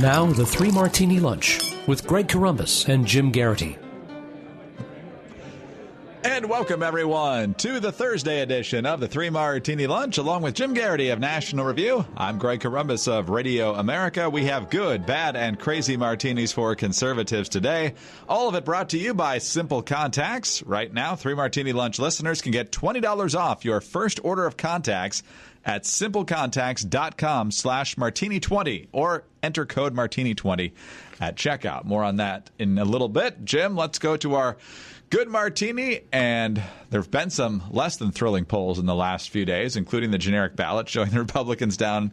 Now, the Three Martini Lunch with Greg Corombos and Jim Geraghty. And welcome, everyone, to the Thursday edition of the Three Martini Lunch, along with Jim Geraghty of National Review. I'm Greg Corombos of Radio America. We have good, bad, and crazy martinis for conservatives today. All of it brought to you by Simple Contacts. Right now, Three Martini Lunch listeners can get $20 off your first order of contacts at simplecontacts.com/martini20 or enter code martini20 at checkout. More on that in a little bit. Jim, let's go to our good martini, and there have been some less than thrilling polls in the last few days, including the generic ballot showing the Republicans down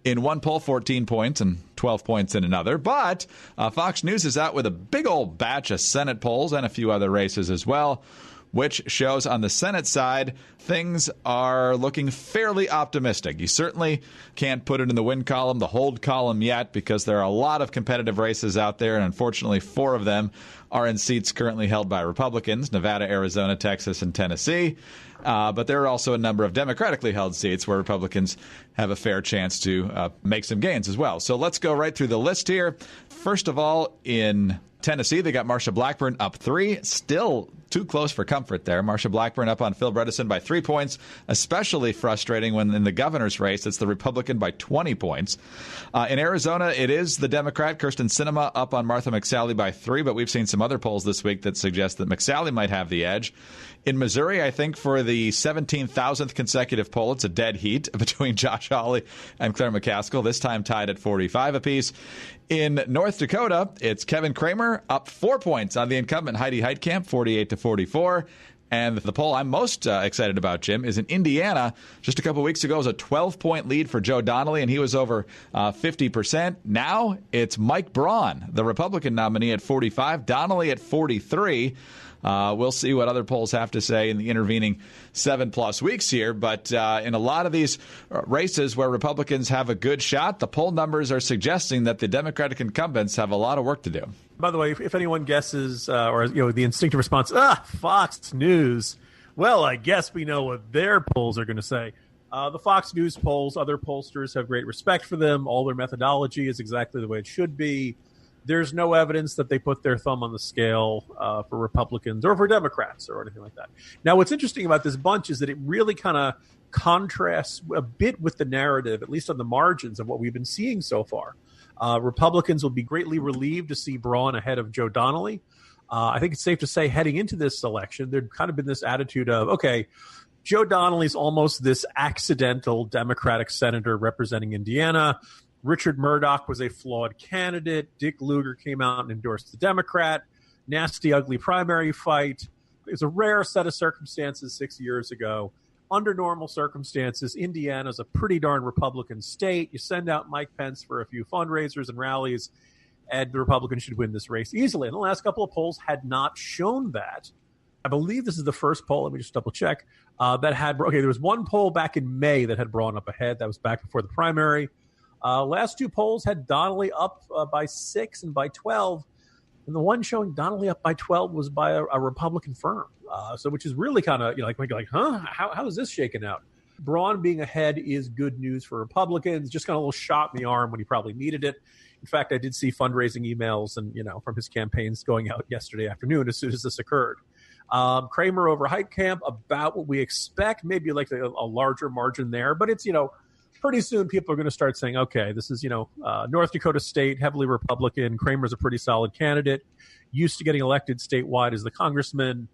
in one poll 14 points and 12 points in another. But Fox News is out with a big old batch of Senate polls and a few other races as well, which shows on the Senate side, things are looking fairly optimistic. You certainly can't put it in the win column, the hold column yet, because there are a lot of competitive races out there, and unfortunately 4 of them are in seats currently held by Republicans: Nevada, Arizona, Texas, and Tennessee. But there are also a number of democratically held seats where Republicans have a fair chance to make some gains as well. So let's go right through the list here. First of all, in Tennessee, they got Marsha Blackburn up 3. Still too close for comfort there. Marsha Blackburn up on Phil Bredesen by 3 points. Especially frustrating when in the governor's race, it's the Republican by 20 points. In Arizona, it is the Democrat, Kyrsten Sinema, up on Martha McSally by 3, but we've seen some other polls this week that suggest that McSally might have the edge. In Missouri, I think for the 17,000th consecutive poll, it's a dead heat between Josh Hawley and Claire McCaskill, this time tied at 45 apiece. In North Dakota, it's Kevin Cramer up 4 points on the incumbent Heidi Heitkamp, 48-44. And the poll I'm most excited about, Jim, is in Indiana. Just a couple weeks ago, it was a 12-point lead for Joe Donnelly, and he was over 50%. Now it's Mike Braun, the Republican nominee, at 45, Donnelly at 43. We'll see what other polls have to say in the intervening 7+ weeks here. But in a lot of these races where Republicans have a good shot, the poll numbers are suggesting that the Democratic incumbents have a lot of work to do. By the way, if anyone guesses or the instinctive response, Fox News, well, I guess we know what their polls are going to say. The Fox News polls, other pollsters have great respect for them. All their methodology is exactly the way it should be. There's no evidence that they put their thumb on the scale for Republicans or for Democrats or anything like that. Now, what's interesting about this bunch is that it really kind of contrasts a bit with the narrative, at least on the margins of what we've been seeing so far. Republicans will be greatly relieved to see Braun ahead of Joe Donnelly. I think it's safe to say heading into this election, there'd kind of been this attitude of, okay, Joe Donnelly's almost this accidental Democratic senator representing Indiana. Richard Murdoch was a flawed candidate. Dick Lugar came out and endorsed the Democrat. Nasty, ugly primary fight. It was a rare set of circumstances 6 years ago. Under normal circumstances, Indiana's a pretty darn Republican state. You send out Mike Pence for a few fundraisers and rallies, and the Republicans should win this race easily. And the last couple of polls had not shown that. I believe this is the first poll, let me just double check, that had, there was one poll back in May that had Braun up ahead. That was back before the primary. Last 2 polls had Donnelly up by 6 and by 12. And the one showing Donnelly up by 12 was by a Republican firm. So which is really kind of, how is this shaken out? Braun being ahead is good news for Republicans. Just got a little shot in the arm when he probably needed it. In fact, I did see fundraising emails and, from his campaigns going out yesterday afternoon as soon as this occurred. Cramer over Heitkamp, about what we expect, maybe like a larger margin there. But it's, pretty soon people are going to start saying, okay, this is, North Dakota State, heavily Republican. Cramer's a pretty solid candidate. Used to getting elected statewide as the congressman.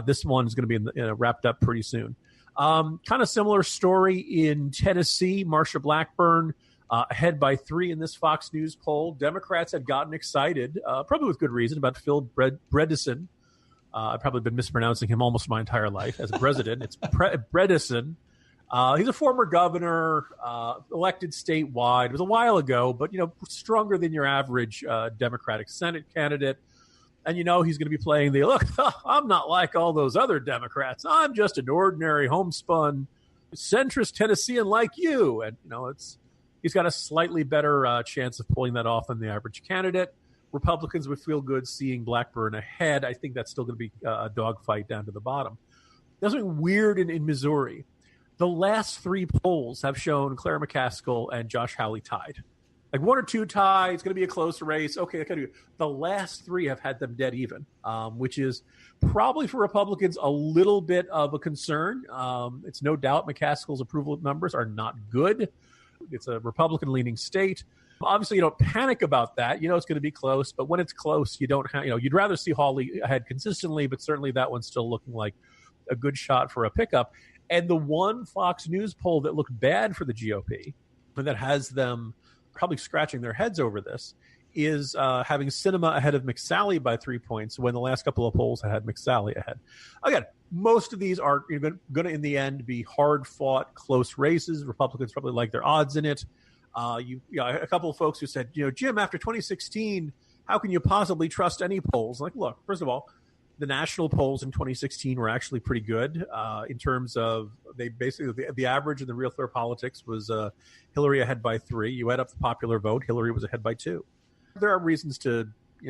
This one is going to be wrapped up pretty soon. Kind of similar story in Tennessee. Marsha Blackburn ahead by 3 in this Fox News poll. Democrats had gotten excited, probably with good reason, about Phil Bredesen. I've probably been mispronouncing him almost my entire life as a president. It's Bredesen. He's a former governor, elected statewide. It was a while ago, but, stronger than your average Democratic Senate candidate. And, he's going to be playing look, I'm not like all those other Democrats. I'm just an ordinary homespun centrist Tennessean like you. And, he's got a slightly better chance of pulling that off than the average candidate. Republicans would feel good seeing Blackburn ahead. I think that's still going to be a dogfight down to the bottom. There's something weird in Missouri. The last 3 polls have shown Claire McCaskill and Josh Hawley tied. Like 1 or 2 tie, it's going to be a close race. Okay, the last 3 have had them dead even, which is probably for Republicans a little bit of a concern. It's no doubt McCaskill's approval numbers are not good. It's a Republican-leaning state. Obviously, you don't panic about that. You know it's going to be close, but when it's close, you don't have, you'd rather see Hawley ahead consistently, but certainly that one's still looking like a good shot for a pickup. And the one Fox News poll that looked bad for the GOP, and that has them probably scratching their heads over this, is having Sinema ahead of McSally by 3 points when the last couple of polls had McSally ahead. Again, most of these are going to, in the end, be hard-fought, close races. Republicans probably like their odds in it. A couple of folks who said, Jim, after 2016, how can you possibly trust any polls? Like, look, first of all, the national polls in 2016 were actually pretty good in terms of they basically the average in the Real Clear Politics was Hillary ahead by 3. You add up the popular vote, Hillary was ahead by 2. There are reasons to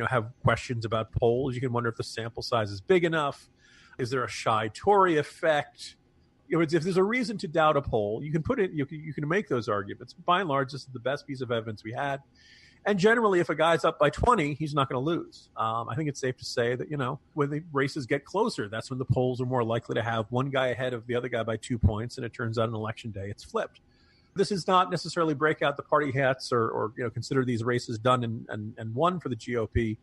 have questions about polls. You can wonder if the sample size is big enough. Is there a shy Tory effect? If there's a reason to doubt a poll, you can put it. You can make those arguments. By and large, this is the best piece of evidence we had. And generally, if a guy's up by 20, he's not going to lose. I think it's safe to say that, when the races get closer, that's when the polls are more likely to have one guy ahead of the other guy by 2 points, and it turns out on election day it's flipped. This is not necessarily break out the party hats or consider these races done and won for the GOP,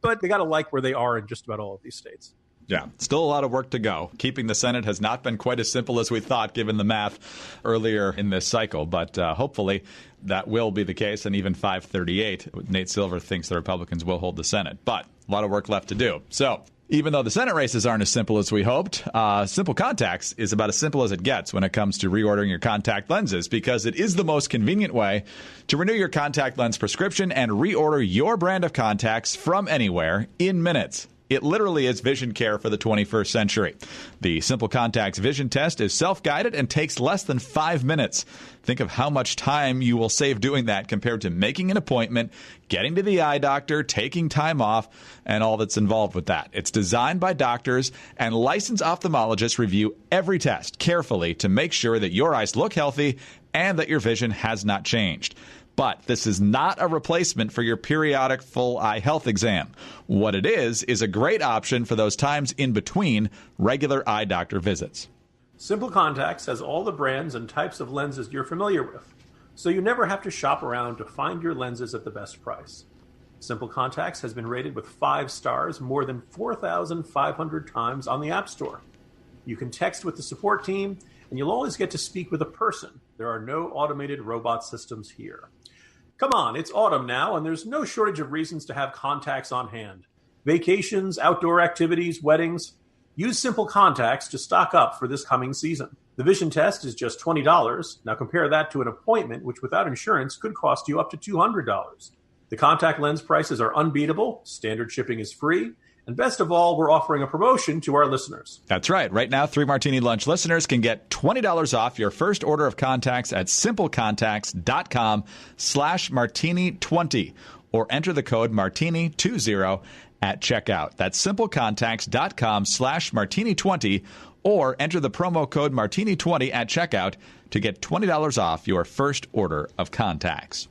but they got to like where they are in just about all of these states. Yeah, still a lot of work to go. Keeping the Senate has not been quite as simple as we thought, given the math earlier in this cycle. But hopefully that will be the case. And even 538, Nate Silver thinks the Republicans will hold the Senate. But a lot of work left to do. So even though the Senate races aren't as simple as we hoped, Simple Contacts is about as simple as it gets when it comes to reordering your contact lenses, because it is the most convenient way to renew your contact lens prescription and reorder your brand of contacts from anywhere in minutes. It literally is vision care for the 21st century. The Simple Contacts vision test is self-guided and takes less than 5 minutes. Think of how much time you will save doing that compared to making an appointment, getting to the eye doctor, taking time off, and all that's involved with that. It's designed by doctors, and licensed ophthalmologists review every test carefully to make sure that your eyes look healthy and that your vision has not changed. But this is not a replacement for your periodic full eye health exam. What it is a great option for those times in between regular eye doctor visits. Simple Contacts has all the brands and types of lenses you're familiar with, so you never have to shop around to find your lenses at the best price. Simple Contacts has been rated with 5 stars more than 4,500 times on the App Store. You can text with the support team, and you'll always get to speak with a person. There are no automated robot systems here. Come on, it's autumn now, and there's no shortage of reasons to have contacts on hand. Vacations, outdoor activities, weddings. Use Simple Contacts to stock up for this coming season. The vision test is just $20. Now compare that to an appointment, which without insurance could cost you up to $200. The contact lens prices are unbeatable, standard shipping is free, and best of all, we're offering a promotion to our listeners. That's right. Right now, 3 Martini Lunch listeners can get $20 off your first order of contacts at simplecontacts.com/martini20 or enter the code martini20 at checkout. That's simplecontacts.com/martini20 or enter the promo code martini20 at checkout to get $20 off your first order of contacts.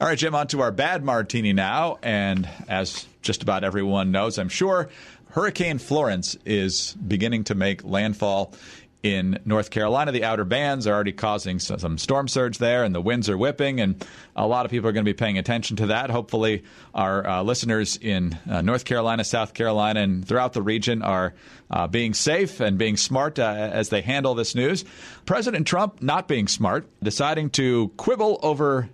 All right, Jim, on to our bad martini now. And as just about everyone knows, I'm sure, Hurricane Florence is beginning to make landfall in North Carolina. The outer bands are already causing some storm surge there, and the winds are whipping, and a lot of people are going to be paying attention to that. Hopefully our listeners in North Carolina, South Carolina, and throughout the region are being safe and being smart as they handle this news. President Trump not being smart, deciding to quibble over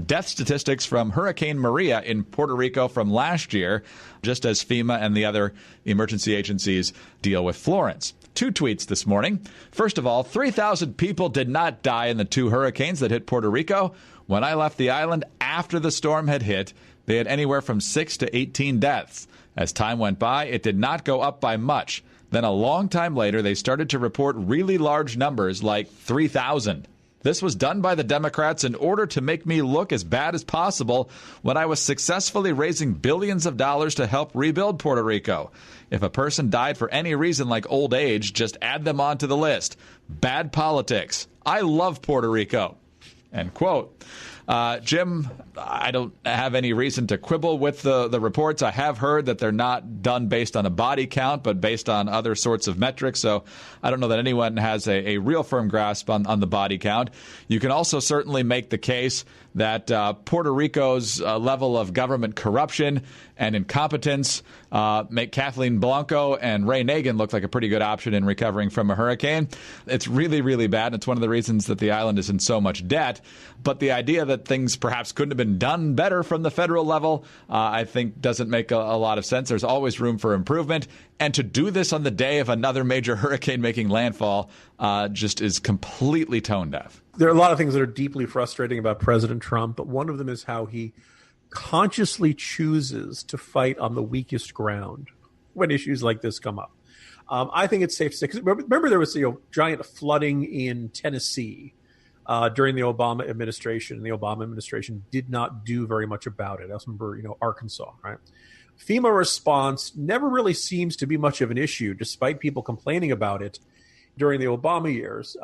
death statistics from Hurricane Maria in Puerto Rico from last year, just as FEMA and the other emergency agencies deal with Florence. 2 tweets this morning. First of all, 3,000 people did not die in the 2 hurricanes that hit Puerto Rico. When I left the island after the storm had hit, they had anywhere from 6 to 18 deaths. As time went by, it did not go up by much. Then a long time later, they started to report really large numbers like 3,000. This was done by the Democrats in order to make me look as bad as possible when I was successfully raising billions of dollars to help rebuild Puerto Rico. If a person died for any reason like old age, just add them onto the list. Bad politics. I love Puerto Rico. End quote. Jim, I don't have any reason to quibble with the reports. I have heard that they're not done based on a body count, but based on other sorts of metrics. So I don't know that anyone has a real firm grasp on the body count. You can also certainly make the case that Puerto Rico's level of government corruption and incompetence make Kathleen Blanco and Ray Nagin look like a pretty good option in recovering from a hurricane. It's really, really bad. It's one of the reasons that the island is in so much debt. But the idea that things perhaps couldn't have been done better from the federal level, I think doesn't make a lot of sense. There's always room for improvement. And to do this on the day of another major hurricane making landfall just is completely tone deaf. There are a lot of things that are deeply frustrating about President Trump, but one of them is how he consciously chooses to fight on the weakest ground when issues like this come up. I think it's safe to say, because remember there was giant flooding in Tennessee during the Obama administration, and the Obama administration did not do very much about it. I also remember, Arkansas, right? FEMA response never really seems to be much of an issue, despite people complaining about it during the Obama years.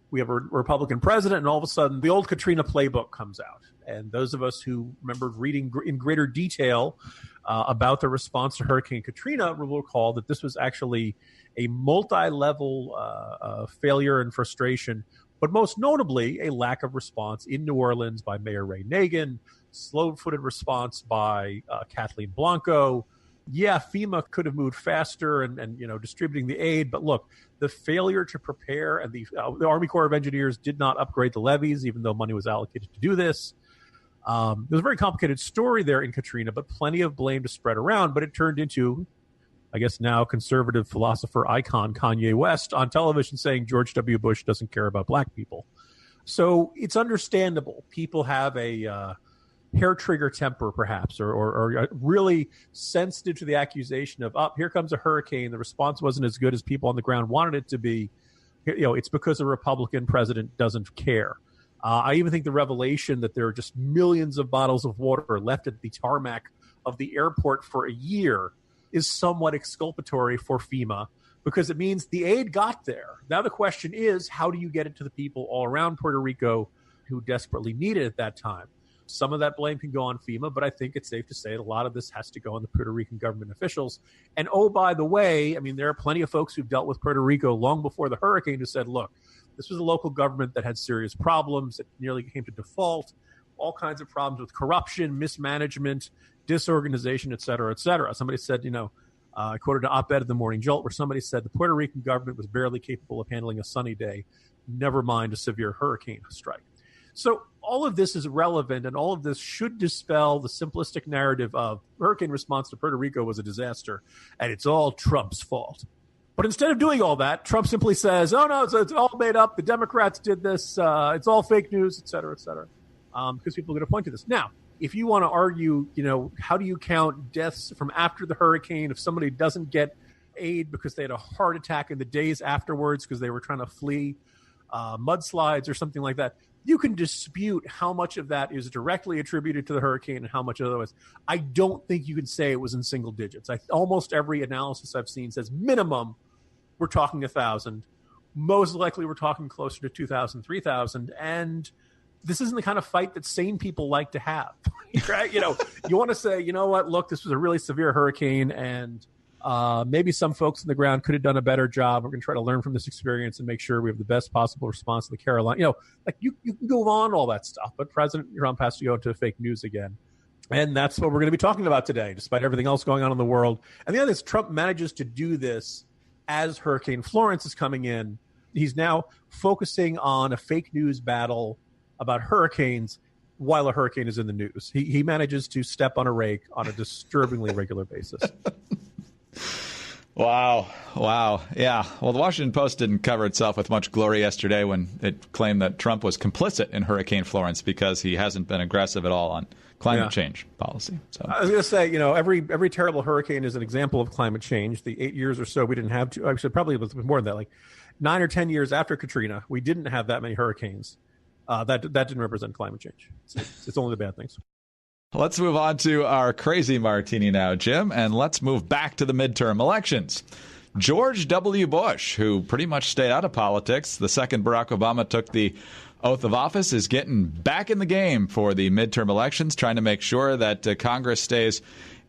We have a Republican president, and all of a sudden the old Katrina playbook comes out. And those of us who remembered reading in greater detail about the response to Hurricane Katrina will recall that this was actually a multi-level failure and frustration, but most notably a lack of response in New Orleans by Mayor Ray Nagin, slow-footed response by Kathleen Blanco. Yeah, FEMA could have moved faster and distributing the aid, but look, the failure to prepare, and the Army Corps of Engineers did not upgrade the levees, even though money was allocated to do this. There's a very complicated story there in Katrina, but plenty of blame to spread around. But it turned into, I guess now, conservative philosopher icon Kanye West on television saying George W. Bush doesn't care about black people. So it's understandable. People have a hair trigger temper, perhaps, or really sensitive to the accusation of, here comes a hurricane. The response wasn't as good as people on the ground wanted it to be. It's because a Republican president doesn't care. I even think the revelation that there are just millions of bottles of water left at the tarmac of the airport for a year is somewhat exculpatory for FEMA, because it means the aid got there. Now the question is, how do you get it to the people all around Puerto Rico who desperately need it at that time? Some of that blame can go on FEMA, but I think it's safe to say that a lot of this has to go on the Puerto Rican government officials. And oh, by the way, there are plenty of folks who've dealt with Puerto Rico long before the hurricane who said, look, this was a local government that had serious problems. It nearly came to default, all kinds of problems with corruption, mismanagement, disorganization, et cetera, et cetera. Somebody said, I quoted an op-ed in the Morning Jolt where somebody said the Puerto Rican government was barely capable of handling a sunny day, never mind a severe hurricane strike. So all of this is relevant, and all of this should dispel the simplistic narrative of hurricane response to Puerto Rico was a disaster, and it's all Trump's fault. But instead of doing all that, Trump simply says, oh, no, it's all made up. The Democrats did this. It's all fake news, et cetera, because people are going to point to this. Now, if you want to argue, how do you count deaths from after the hurricane if somebody doesn't get aid because they had a heart attack in the days afterwards because they were trying to flee mudslides or something like that, you can dispute how much of that is directly attributed to the hurricane and how much otherwise. I don't think you can say it was in single digits. Almost every analysis I've seen says minimum we're talking 1,000. Most likely we're talking closer to 2,000, 3,000. And this isn't the kind of fight that sane people like to have. Right? You want to say, look, this was a really severe hurricane, and maybe some folks on the ground could have done a better job. We're going to try to learn from this experience and make sure we have the best possible response to the Carolina. You can go on all that stuff, but President Trump has to go into fake news again. And that's what we're going to be talking about today, despite everything else going on in the world. And the other is Trump manages to do this as Hurricane Florence is coming in. He's now focusing on a fake news battle about hurricanes while a hurricane is in the news. He manages to step on a rake on a disturbingly regular basis. Wow. Yeah. Well, the Washington Post didn't cover itself with much glory yesterday when it claimed that Trump was complicit in Hurricane Florence because he hasn't been aggressive at all on climate change policy. So I was going to say, every terrible hurricane is an example of climate change. The 8 years or so we didn't have to, actually probably it was more than that, like 9 or 10 years after Katrina, we didn't have that many hurricanes. That didn't represent climate change. It's only the bad things. Let's move on to our crazy martini now, Jim, and let's move back to the midterm elections. George W. Bush, who pretty much stayed out of politics, the second Barack Obama took the oath of office, is getting back in the game for the midterm elections, trying to make sure that Congress stays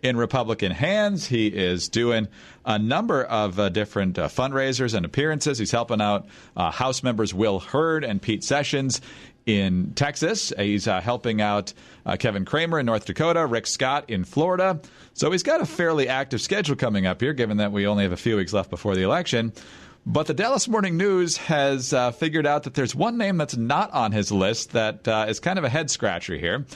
in Republican hands. He is doing a number of different fundraisers and appearances. He's helping out House members Will Hurd and Pete Sessions in Texas. He's helping out Kevin Cramer in North Dakota, Rick Scott in Florida. So he's got a fairly active schedule coming up here, given that we only have a few weeks left before the election. But the Dallas Morning News has figured out that there's one name that's not on his list that is kind of a head-scratcher here.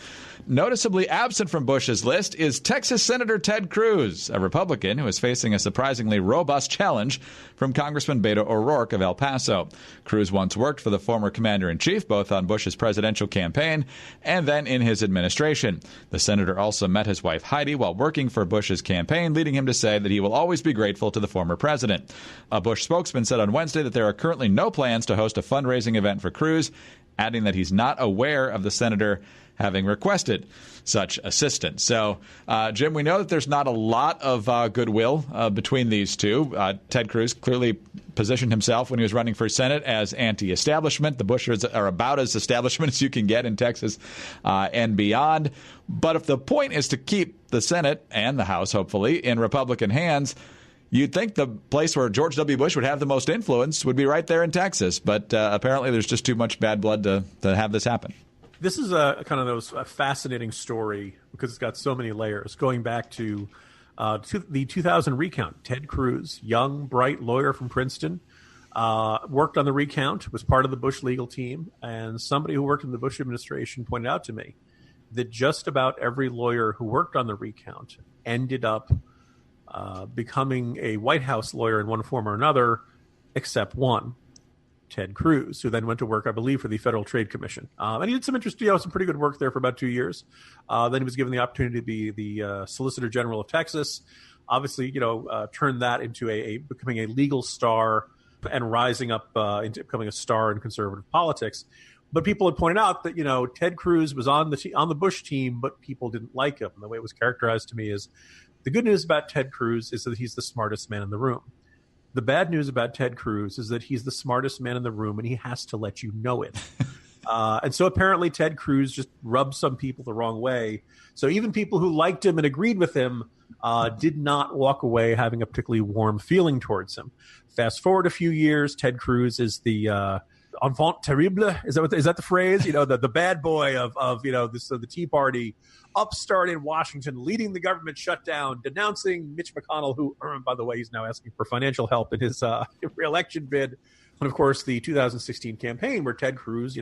Noticeably absent from Bush's list is Texas Senator Ted Cruz, a Republican who is facing a surprisingly robust challenge from Congressman Beto O'Rourke of El Paso. Cruz once worked for the former commander-in-chief, both on Bush's presidential campaign and then in his administration. The senator also met his wife Heidi while working for Bush's campaign, leading him to say that he will always be grateful to the former president. A Bush spokesman said on Wednesday that there are currently no plans to host a fundraising event for Cruz, adding that he's not aware of the senator having requested such assistance. So, Jim, we know that there's not a lot of goodwill between these two. Ted Cruz clearly positioned himself when he was running for Senate as anti-establishment. The Bushers are about as establishment as you can get in Texas and beyond. But if the point is to keep the Senate and the House, hopefully, in Republican hands, you'd think the place where George W. Bush would have the most influence would be right there in Texas. But apparently there's just too much bad blood to have this happen. This is a kind of a fascinating story because it's got so many layers. Going back to the 2000 recount, Ted Cruz, young, bright lawyer from Princeton, worked on the recount, was part of the Bush legal team, and somebody who worked in the Bush administration pointed out to me that just about every lawyer who worked on the recount ended up becoming a White House lawyer in one form or another, except one. Ted Cruz, who then went to work, I believe, for the Federal Trade Commission. And he did some some pretty good work there for about 2 years. Then he was given the opportunity to be the Solicitor General of Texas. Obviously, turned that into becoming a legal star and rising up into becoming a star in conservative politics. But people had pointed out that, Ted Cruz was on the Bush team, but people didn't like him. And the way it was characterized to me is the good news about Ted Cruz is that he's the smartest man in the room. The bad news about Ted Cruz is that he's the smartest man in the room, and he has to let you know it. And so apparently Ted Cruz just rubbed some people the wrong way. So even people who liked him and agreed with him did not walk away having a particularly warm feeling towards him. Fast forward a few years, Ted Cruz is the enfant terrible. Is that the phrase? The bad boy of the Tea Party, upstart in Washington, leading the government shutdown, denouncing Mitch McConnell, who, by the way, he's now asking for financial help in his re-election bid. And of course, the 2016 campaign where Ted Cruz,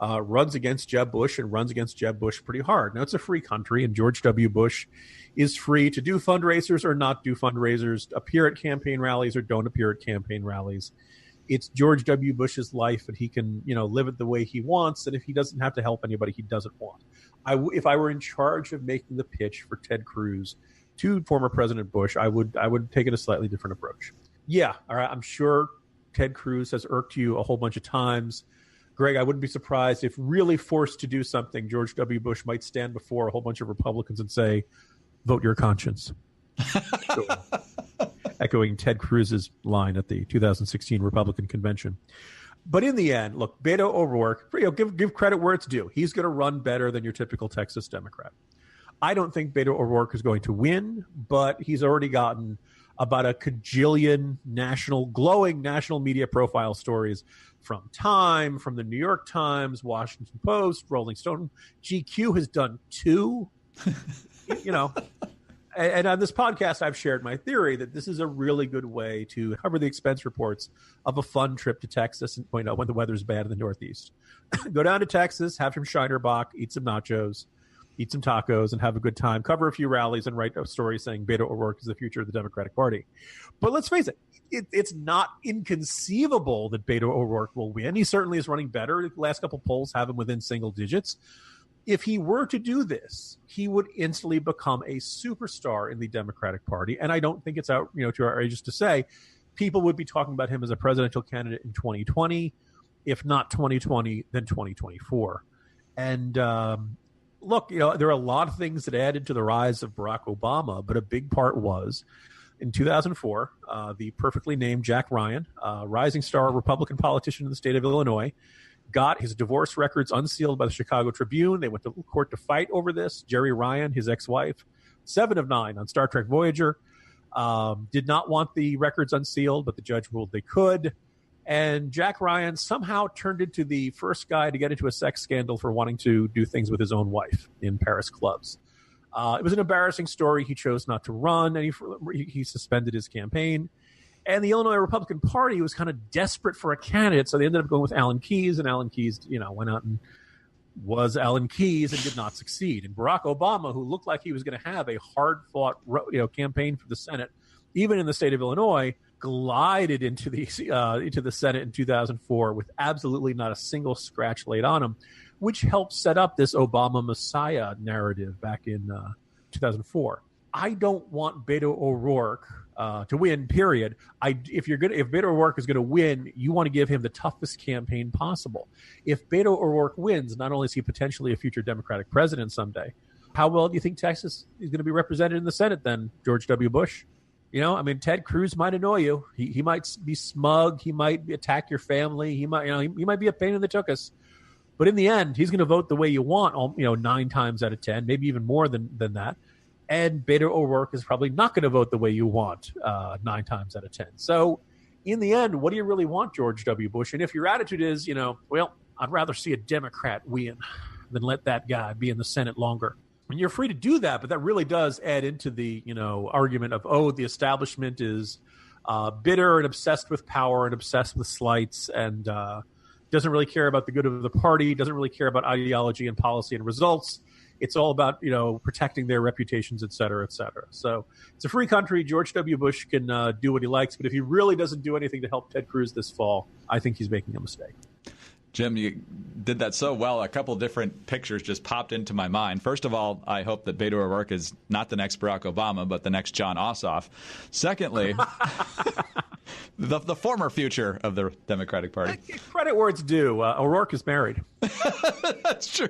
runs against Jeb Bush and runs against Jeb Bush pretty hard. Now, it's a free country, and George W. Bush is free to do fundraisers or not do fundraisers, appear at campaign rallies or don't appear at campaign rallies. It's George W. Bush's life, and he can, live it the way he wants. And if he doesn't have to help anybody he doesn't want, if I were in charge of making the pitch for Ted Cruz to former President Bush, I would take it a slightly different approach. Yeah, all right. I'm sure Ted Cruz has irked you a whole bunch of times. Greg, I wouldn't be surprised if really forced to do something, George W. Bush might stand before a whole bunch of Republicans and say, vote your conscience. Echoing Ted Cruz's line at the 2016 Republican convention. But in the end, look, Beto O'Rourke, give credit where it's due. He's going to run better than your typical Texas Democrat. I don't think Beto O'Rourke is going to win, but he's already gotten about a cajillion glowing national media profile stories from Time, from the New York Times, Washington Post, Rolling Stone. GQ has done 2. And on this podcast, I've shared my theory that this is a really good way to cover the expense reports of a fun trip to Texas and point out when the weather's bad in the Northeast. Go down to Texas, have some Shinerbach, eat some nachos, eat some tacos, and have a good time. Cover a few rallies and write a story saying Beto O'Rourke is the future of the Democratic Party. But let's face it, it's not inconceivable that Beto O'Rourke will win. He certainly is running better. The last couple polls have him within single digits. If he were to do this, he would instantly become a superstar in the Democratic Party. And I don't think it's too outrageous to say people would be talking about him as a presidential candidate in 2020. If not 2020, then 2024. And look, there are a lot of things that added to the rise of Barack Obama, but a big part was in 2004, the perfectly named Jack Ryan, rising star Republican politician in the state of Illinois, got his divorce records unsealed by the Chicago Tribune. They went to court to fight over this. Jerry Ryan, his ex-wife, 7 of 9 on Star Trek Voyager, did not want the records unsealed, but the judge ruled they could. And Jack Ryan somehow turned into the first guy to get into a sex scandal for wanting to do things with his own wife in Paris clubs. It was an embarrassing story. He chose not to run, and he suspended his campaign. And the Illinois Republican Party was kind of desperate for a candidate, so they ended up going with Alan Keyes, and Alan Keyes, went out and was Alan Keyes and did not succeed. And Barack Obama, who looked like he was going to have a hard-fought campaign for the Senate, even in the state of Illinois, glided into the Senate in 2004 with absolutely not a single scratch laid on him, which helped set up this Obama Messiah narrative back in 2004. I don't want Beto O'Rourke to win, period. If Beto O'Rourke is going to win, you want to give him the toughest campaign possible. If Beto O'Rourke wins, not only is he potentially a future Democratic president someday, how well do you think Texas is going to be represented in the Senate then, George W. Bush? Ted Cruz might annoy you. He might be smug. He might attack your family. He might, he might be a pain in the tuchus. But in the end, he's going to vote the way you want, 9 times out of 10, maybe even more than that. And Beto O'Rourke is probably not going to vote the way you want 9 times out of 10. So in the end, what do you really want, George W. Bush? And if your attitude is, I'd rather see a Democrat win than let that guy be in the Senate longer. And you're free to do that, but that really does add into the, argument of, the establishment is bitter and obsessed with power and obsessed with slights and doesn't really care about the good of the party, doesn't really care about ideology and policy and results. It's all about, protecting their reputations, et cetera, et cetera. So it's a free country. George W. Bush can do what he likes, but if he really doesn't do anything to help Ted Cruz this fall, I think he's making a mistake. Jim, you did that so well. A couple different pictures just popped into my mind. First of all, I hope that Beto O'Rourke is not the next Barack Obama, but the next John Ossoff. Secondly, the former future of the Democratic Party. Credit where it's due. O'Rourke is married. That's true.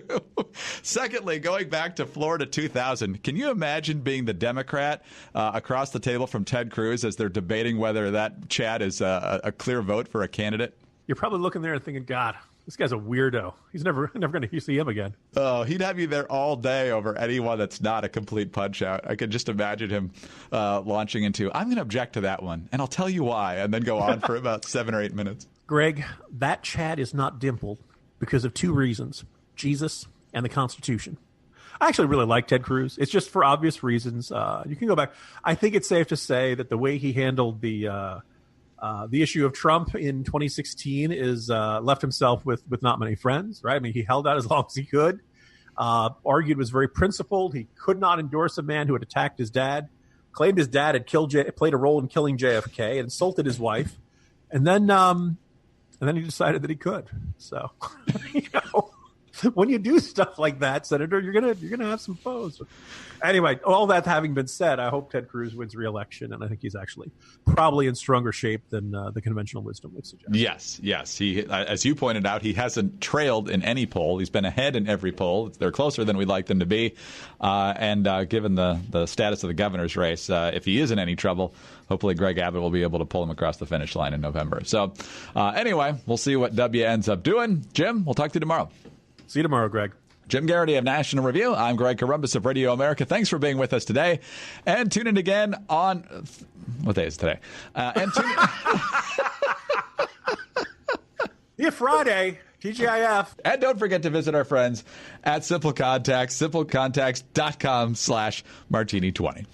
Secondly, going back to Florida 2000, can you imagine being the Democrat across the table from Ted Cruz as they're debating whether that Chad is a clear vote for a candidate? You're probably looking there and thinking, God, this guy's a weirdo. He's never going to see him again. Oh, he'd have you there all day over anyone that's not a complete punch-out. I could just imagine him launching into, I'm going to object to that one, and I'll tell you why, and then go on for about 7 or 8 minutes. Greg, that Chad is not dimpled because of 2 reasons, Jesus and the Constitution. I actually really like Ted Cruz. It's just for obvious reasons. You can go back. I think it's safe to say that the way he handled the issue of Trump in 2016 is left himself with not many friends, right? I mean, he held out as long as he could, argued was very principled. He could not endorse a man who had attacked his dad, claimed his dad had played a role in killing JFK, insulted his wife, and then he decided that he could. So, when you do stuff like that, Senator, you're gonna have some foes. Anyway, all that having been said, I hope Ted Cruz wins re-election, and I think he's actually probably in stronger shape than the conventional wisdom would suggest. Yes. He, as you pointed out, he hasn't trailed in any poll. He's been ahead in every poll. They're closer than we'd like them to be. And given the status of the governor's race, if he is in any trouble, hopefully Greg Abbott will be able to pull him across the finish line in November. So anyway, we'll see what W ends up doing. Jim, we'll talk to you tomorrow. See you tomorrow, Greg. Jim Geraghty of National Review. I'm Greg Corombos of Radio America. Thanks for being with us today. And tune in again on... What day is today? And tune in... Yeah, Friday. TGIF. And don't forget to visit our friends at Simple Contacts, simplecontacts.com/Martini20.